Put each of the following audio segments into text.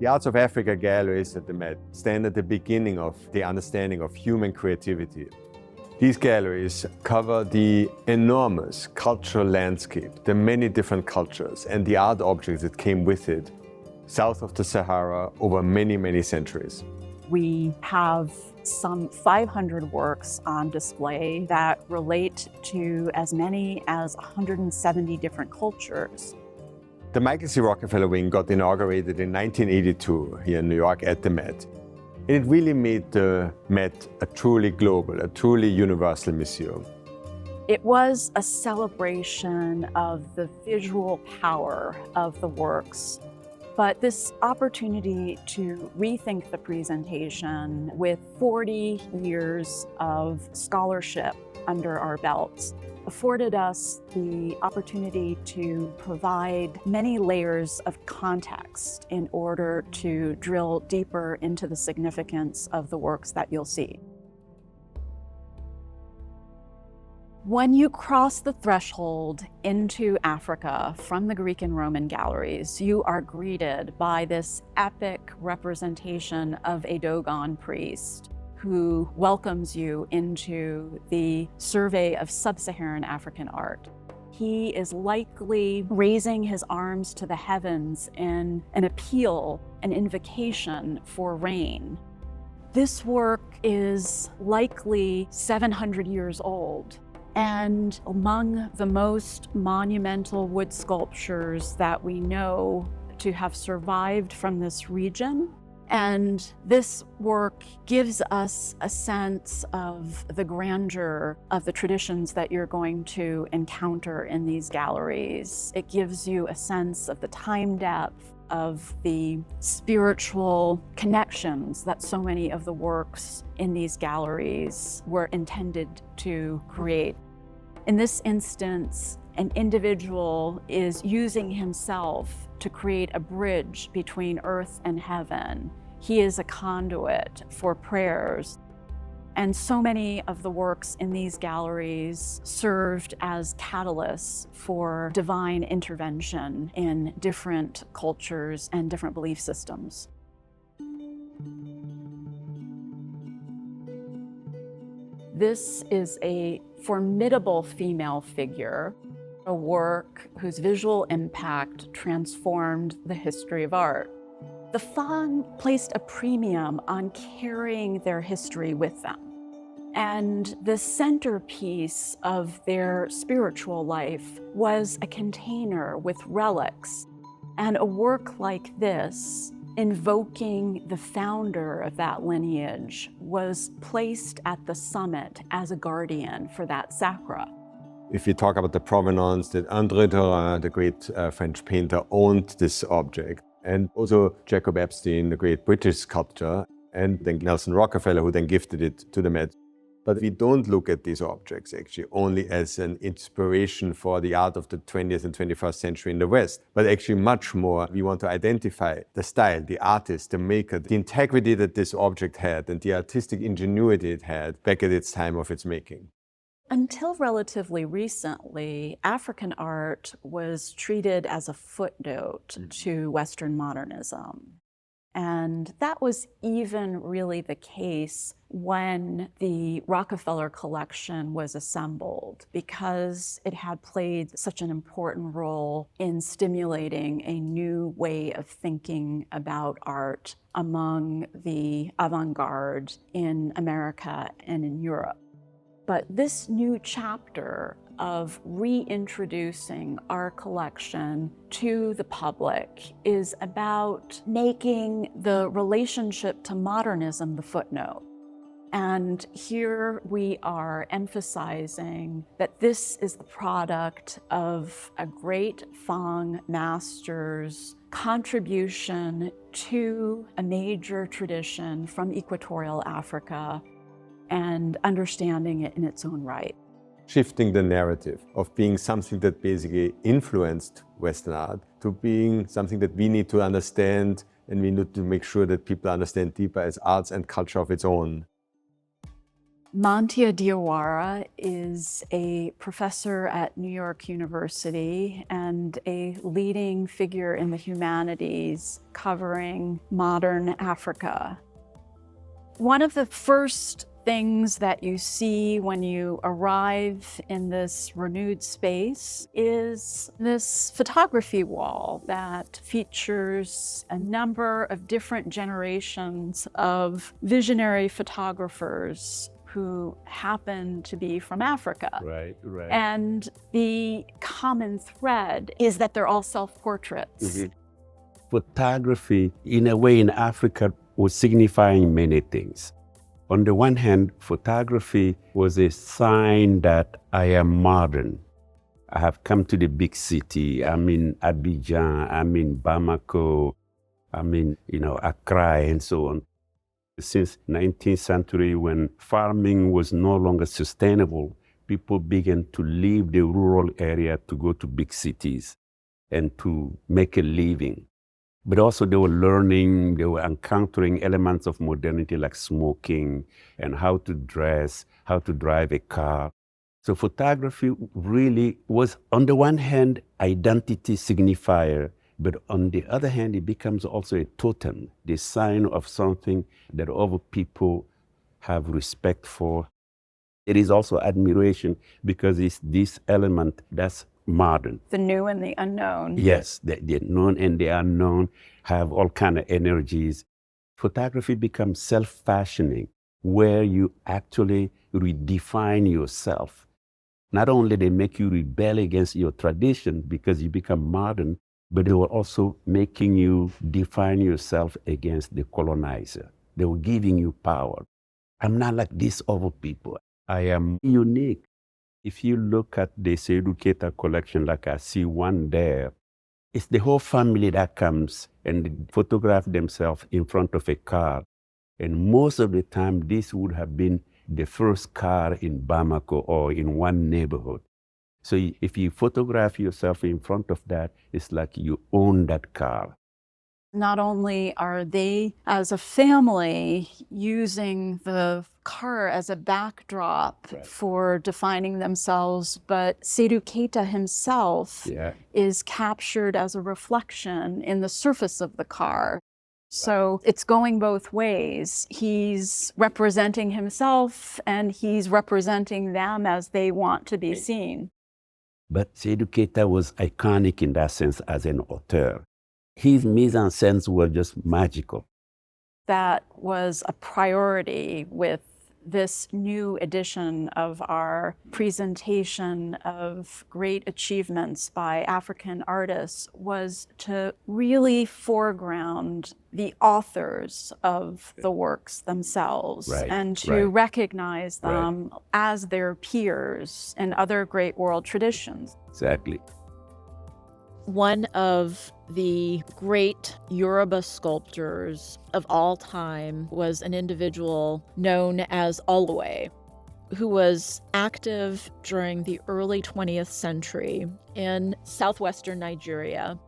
The Arts of Africa galleries at the Met stand at the beginning of the understanding of human creativity. These galleries cover the enormous cultural landscape, the many different cultures and the art objects that came with it, south of the Sahara over many, many centuries. We have some 500 works on display that relate to as many as 170 different cultures. The Michael C. Rockefeller Wing got inaugurated in 1982 here in New York at the Met. And it really made the Met a truly global, a truly universal museum. It was a celebration of the visual power of the works, but this opportunity to rethink the presentation with 40 years of scholarship under our belts afforded us the opportunity to provide many layers of context in order to drill deeper into the significance of the works that you'll see. When you cross the threshold into Africa from the Greek and Roman galleries, you are greeted by this epic representation of a Dogon priest who welcomes you into the survey of sub-Saharan African art. He is likely raising his arms to the heavens in an appeal, an invocation for rain. This work is likely 700 years old, and among the most monumental wood sculptures that we know to have survived from this region. And this work gives us a sense of the grandeur of the traditions that you're going to encounter in these galleries. It gives you a sense of the time depth, of the spiritual connections that so many of the works in these galleries were intended to create. In this instance, an individual is using himself to create a bridge between earth and heaven. He is a conduit for prayers. And so many of the works in these galleries served as catalysts for divine intervention in different cultures and different belief systems. This is a formidable female figure, a work whose visual impact transformed the history of art. The Fang placed a premium on carrying their history with them. And the centerpiece of their spiritual life was a container with relics. And a work like this, invoking the founder of that lineage, was placed at the summit as a guardian for that sacra. If you talk about the provenance, that André Derain, the great French painter, owned this object. And also Jacob Epstein, the great British sculptor, and then Nelson Rockefeller, who then gifted it to the Met. But we don't look at these objects actually only as an inspiration for the art of the 20th and 21st century in the West, but actually much more. We want to identify the style, the artist, the maker, the integrity that this object had and the artistic ingenuity it had back at its time of its making. Until relatively recently, African art was treated as a footnote to Western modernism. And that was even really the case when the Rockefeller collection was assembled, because it had played such an important role in stimulating a new way of thinking about art among the avant-garde in America and in Europe. But this new chapter of reintroducing our collection to the public is about making the relationship to modernism the footnote. And here we are emphasizing that this is the product of a great Fang master's contribution to a major tradition from equatorial Africa and understanding it in its own right. Shifting the narrative of being something that basically influenced Western art to being something that we need to understand, and we need to make sure that people understand deeper as arts and culture of its own. Manthia Diawara is a professor at New York University and a leading figure in the humanities covering modern Africa. One of the first things that you see when you arrive in this renewed space is this photography wall that features a number of different generations of visionary photographers who happen to be from Africa. Right. And the common thread is that they're all self-portraits. Mm-hmm. Photography, in a way, in Africa was signifying many things. On the one hand, photography was a sign that I am modern. I have come to the big city. I'm in Abidjan, I'm in Bamako, I'm in, Accra and so on. Since 19th century, when farming was no longer sustainable, people began to leave the rural area to go to big cities and to make a living. But also they were learning, they were encountering elements of modernity like smoking and how to dress, how to drive a car. So photography really was, on the one hand, identity signifier, but on the other hand, it becomes also a totem, the sign of something that other people have respect for. It is also admiration because it's this element that's modern. The new and the unknown. Yes, the known and the unknown have all kind of energies. Photography becomes self-fashioning, where you actually redefine yourself. Not only they make you rebel against your tradition because you become modern, but they were also making you define yourself against the colonizer. They were giving you power. I'm not like these other people. I am unique. If you look at the Seydou Keïta collection, like I see one there, it's the whole family that comes and photograph themselves in front of a car. And most of the time, this would have been the first car in Bamako or in one neighborhood. So if you photograph yourself in front of that, it's like you own that car. Not only are they, as a family, using the car as a backdrop for defining themselves, but Seydou Keïta himself is captured as a reflection in the surface of the car. So it's going both ways. He's representing himself and he's representing them as they want to be seen. But Seydou Keïta was iconic in that sense as an author. His mise-en-scènes were just magical. That was a priority with this new edition of our presentation of great achievements by African artists, was to really foreground the authors of the works themselves and to recognize them as their peers in other great world traditions. Exactly. One of the great Yoruba sculptors of all time was an individual known as Oluwe, who was active during the early 20th century in southwestern Nigeria,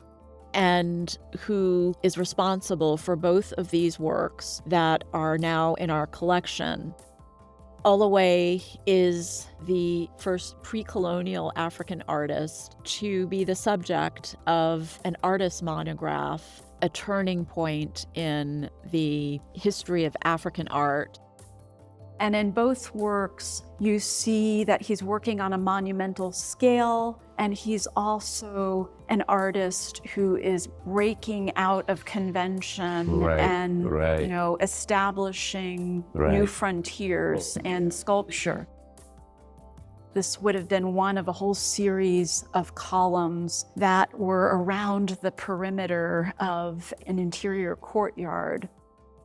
and who is responsible for both of these works that are now in our collection. Oluwe is the first pre-colonial African artist to be the subject of an artist monograph, a turning point in the history of African art. And in both works, you see that he's working on a monumental scale, and he's also an artist who is breaking out of convention and establishing new frontiers in sculpture. This would have been one of a whole series of columns that were around the perimeter of an interior courtyard.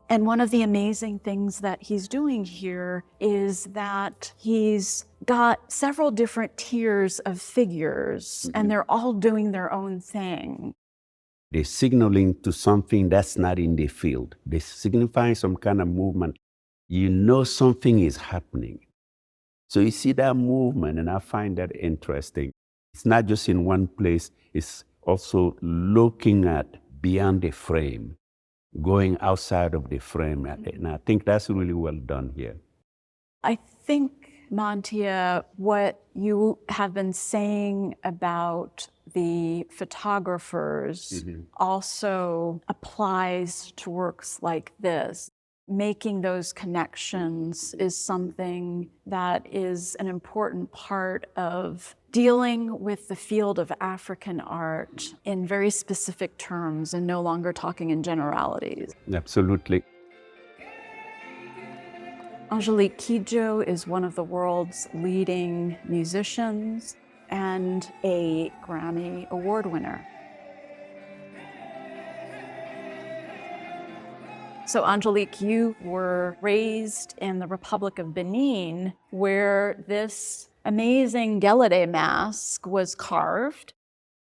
And one of the amazing things that he's doing here is that he's got several different tiers of figures, and they're all doing their own thing. They're signaling to something that's not in the field. They're signifying some kind of movement. You know something is happening. So you see that movement, and I find that interesting. It's not just in one place, it's also looking at beyond the frame, going outside of the frame. And I think that's really well done here. I think, Manthia, what you have been saying about the photographers also applies to works like this. Making those connections is something that is an important part of dealing with the field of African art in very specific terms and no longer talking in generalities. Absolutely. Angélique Kidjo is one of the world's leading musicians and a Grammy Award winner. So Angélique, you were raised in the Republic of Benin, where this amazing gelede mask was carved.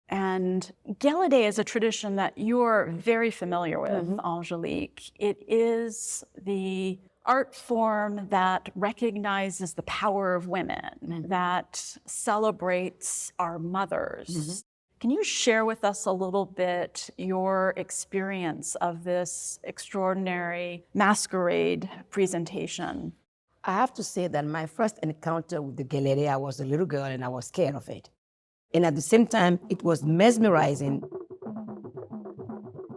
And gelede is a tradition that you're very familiar with, Angélique. It is the art form that recognizes the power of women, that celebrates our mothers. Can you share with us a little bit your experience of this extraordinary masquerade presentation? I have to say that my first encounter with the gelede, I was a little girl and I was scared of it. And at the same time, it was mesmerizing.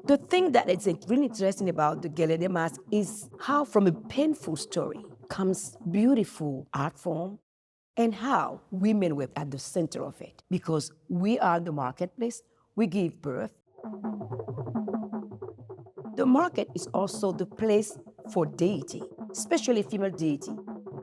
The thing that is really interesting about the gelede mask is how from a painful story comes beautiful art form and how women were at the center of it. Because we are the marketplace, we give birth. The market is also the place for deity, especially female deity,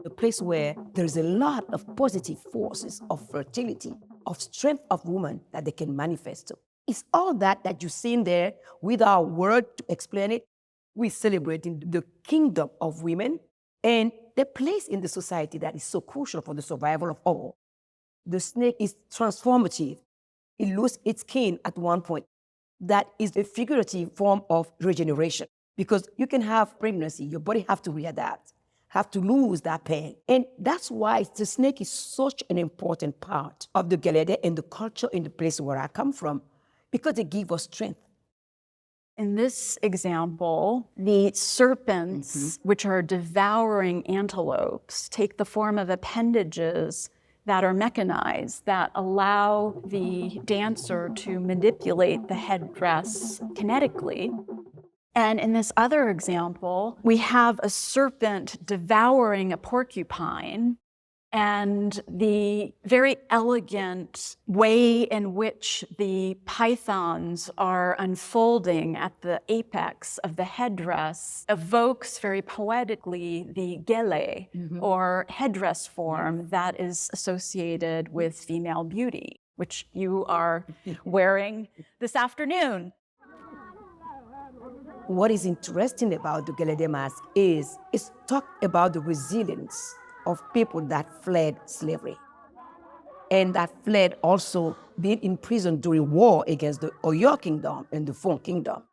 the place where there is a lot of positive forces of fertility, of strength of woman that they can manifest to. It's all that you see in there without word to explain it. We're celebrating the kingdom of women and the place in the society that is so crucial for the survival of all. The snake is transformative. It loses its skin at one point. That is a figurative form of regeneration because you can have pregnancy, your body have to readapt, have to lose that pain. And that's why the snake is such an important part of the gelede and the culture in the place where I come from, because it gives us strength. In this example, the serpents, which are devouring antelopes, take the form of appendages that are mechanized, that allow the dancer to manipulate the headdress kinetically. And in this other example, we have a serpent devouring a porcupine, and the very elegant way in which the pythons are unfolding at the apex of the headdress evokes very poetically the gele, or headdress form that is associated with female beauty, which you are wearing this afternoon. What is interesting about the gelede mask is it's talked about the resilience of people that fled slavery and that fled also being imprisoned during war against the Oyo kingdom and the Fon kingdom.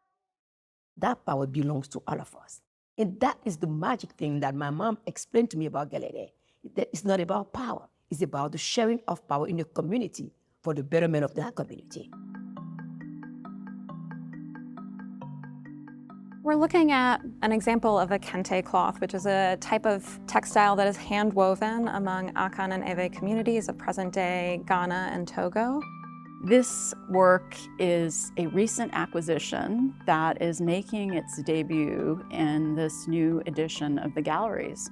That power belongs to all of us. And that is the magic thing that my mom explained to me about gelede. That it's not about power. It's about the sharing of power in the community for the betterment of that community. We're looking at an example of a Kente cloth, which is a type of textile that is hand-woven among Akan and Ewe communities of present-day Ghana and Togo. This work is a recent acquisition that is making its debut in this new edition of the galleries.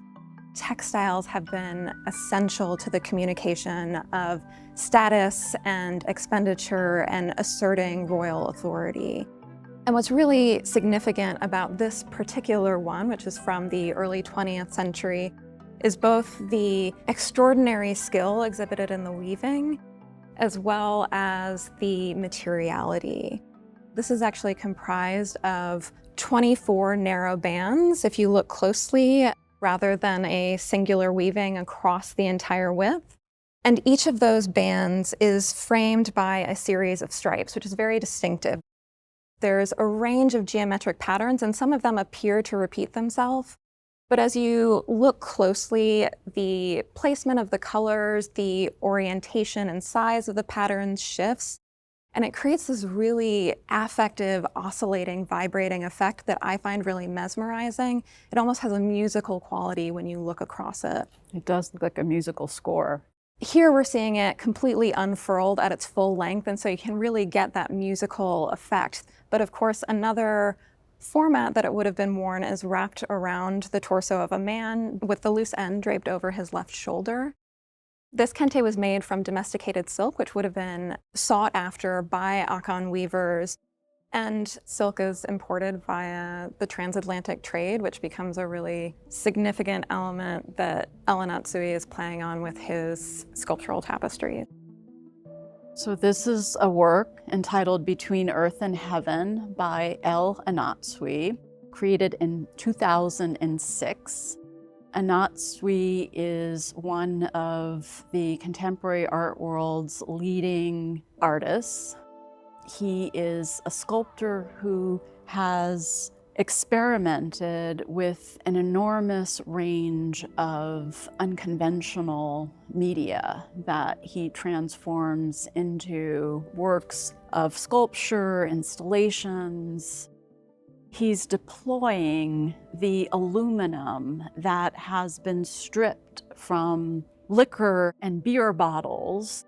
Textiles have been essential to the communication of status and expenditure and asserting royal authority. And what's really significant about this particular one, which is from the early 20th century, is both the extraordinary skill exhibited in the weaving, as well as the materiality. This is actually comprised of 24 narrow bands, if you look closely, rather than a singular weaving across the entire width. And each of those bands is framed by a series of stripes, which is very distinctive. There's a range of geometric patterns, and some of them appear to repeat themselves. But as you look closely, the placement of the colors, the orientation and size of the patterns shifts, And it creates this really affective, oscillating, vibrating effect that I find really mesmerizing. It almost has a musical quality when you look across it. It does look like a musical score. Here we're seeing it completely unfurled at its full length, and so you can really get that musical effect. But of course, another format that it would have been worn is wrapped around the torso of a man with the loose end draped over his left shoulder. This kente was made from domesticated silk, which would have been sought after by Akan weavers. And silk is imported via the transatlantic trade, which becomes a really significant element that Anatsui is playing on with his sculptural tapestry. So this is a work entitled Between Earth and Heaven by Anatsui, created in 2006. Anatsui is one of the contemporary art world's leading artists. He is a sculptor who has experimented with an enormous range of unconventional media that he transforms into works of sculpture, installations. He's deploying the aluminum that has been stripped from liquor and beer bottles.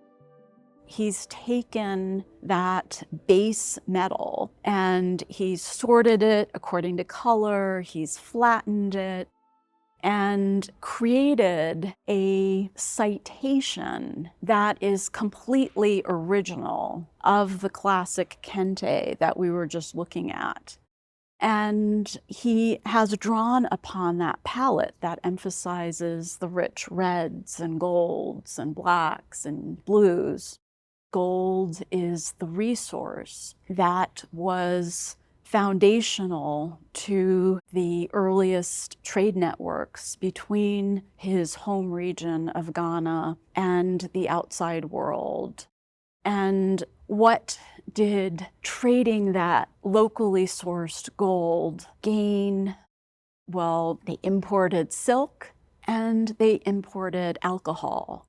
He's taken that base metal and he's sorted it according to color, he's flattened it, and created a citation that is completely original of the classic kente that we were just looking at. And he has drawn upon that palette that emphasizes the rich reds and golds and blacks and blues. Gold is the resource that was foundational to the earliest trade networks between his home region of Ghana and the outside world. And what did trading that locally sourced gold gain? Well, they imported silk and they imported alcohol.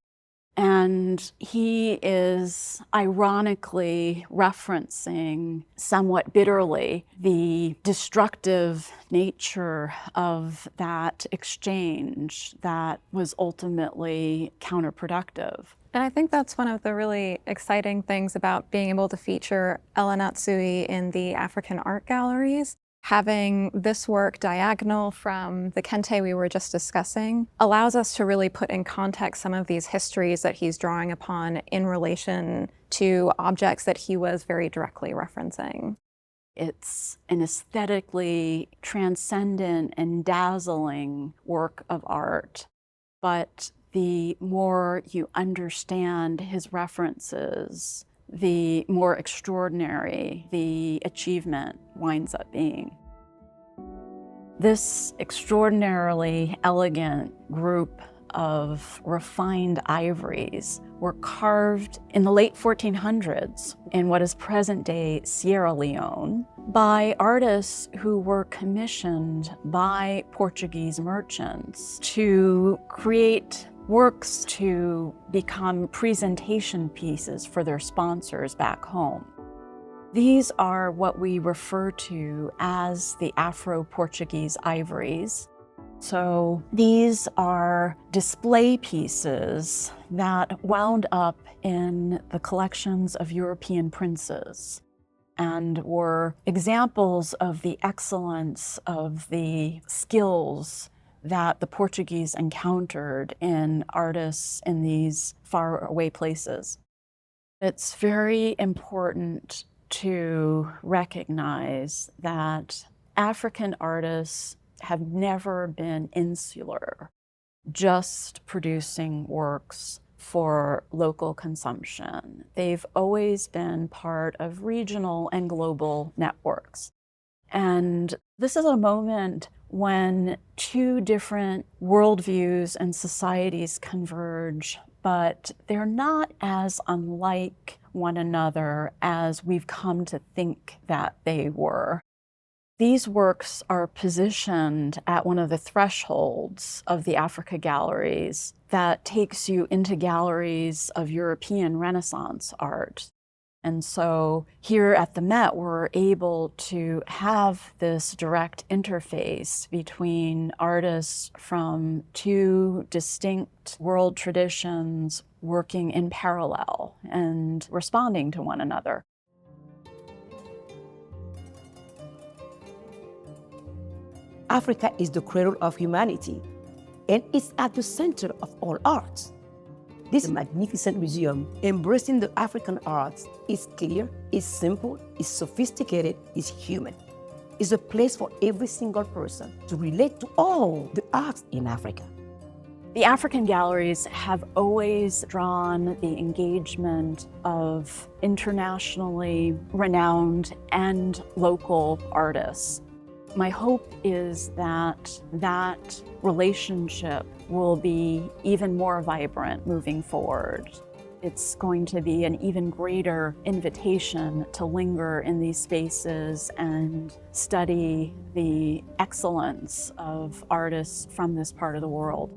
And he is ironically referencing somewhat bitterly the destructive nature of that exchange that was ultimately counterproductive. And I think that's one of the really exciting things about being able to feature Anatsui in the African art galleries. Having this work diagonal from the kente we were just discussing allows us to really put in context some of these histories that he's drawing upon in relation to objects that he was very directly referencing. It's an aesthetically transcendent and dazzling work of art, but the more you understand his references, the more extraordinary the achievement winds up being. This extraordinarily elegant group of refined ivories were carved in the late 1400s in what is present-day Sierra Leone by artists who were commissioned by Portuguese merchants to create works to become presentation pieces for their sponsors back home. These are what we refer to as the Afro-Portuguese ivories. So these are display pieces that wound up in the collections of European princes and were examples of the excellence of the skills that the Portuguese encountered in artists in these faraway places. It's very important to recognize that African artists have never been insular, just producing works for local consumption. They've always been part of regional and global networks. And this is a moment when two different worldviews and societies converge, but they're not as unlike one another as we've come to think that they were. These works are positioned at one of the thresholds of the Africa galleries that takes you into galleries of European Renaissance art. And so here at the Met, we're able to have this direct interface between artists from two distinct world traditions working in parallel and responding to one another. Africa is the cradle of humanity, and it's at the center of all arts. This magnificent museum, embracing the African arts, is clear, is simple, is sophisticated, is human. It's a place for every single person to relate to all the arts in Africa. The African galleries have always drawn the engagement of internationally renowned and local artists. My hope is that that relationship will be even more vibrant moving forward. It's going to be an even greater invitation to linger in these spaces and study the excellence of artists from this part of the world.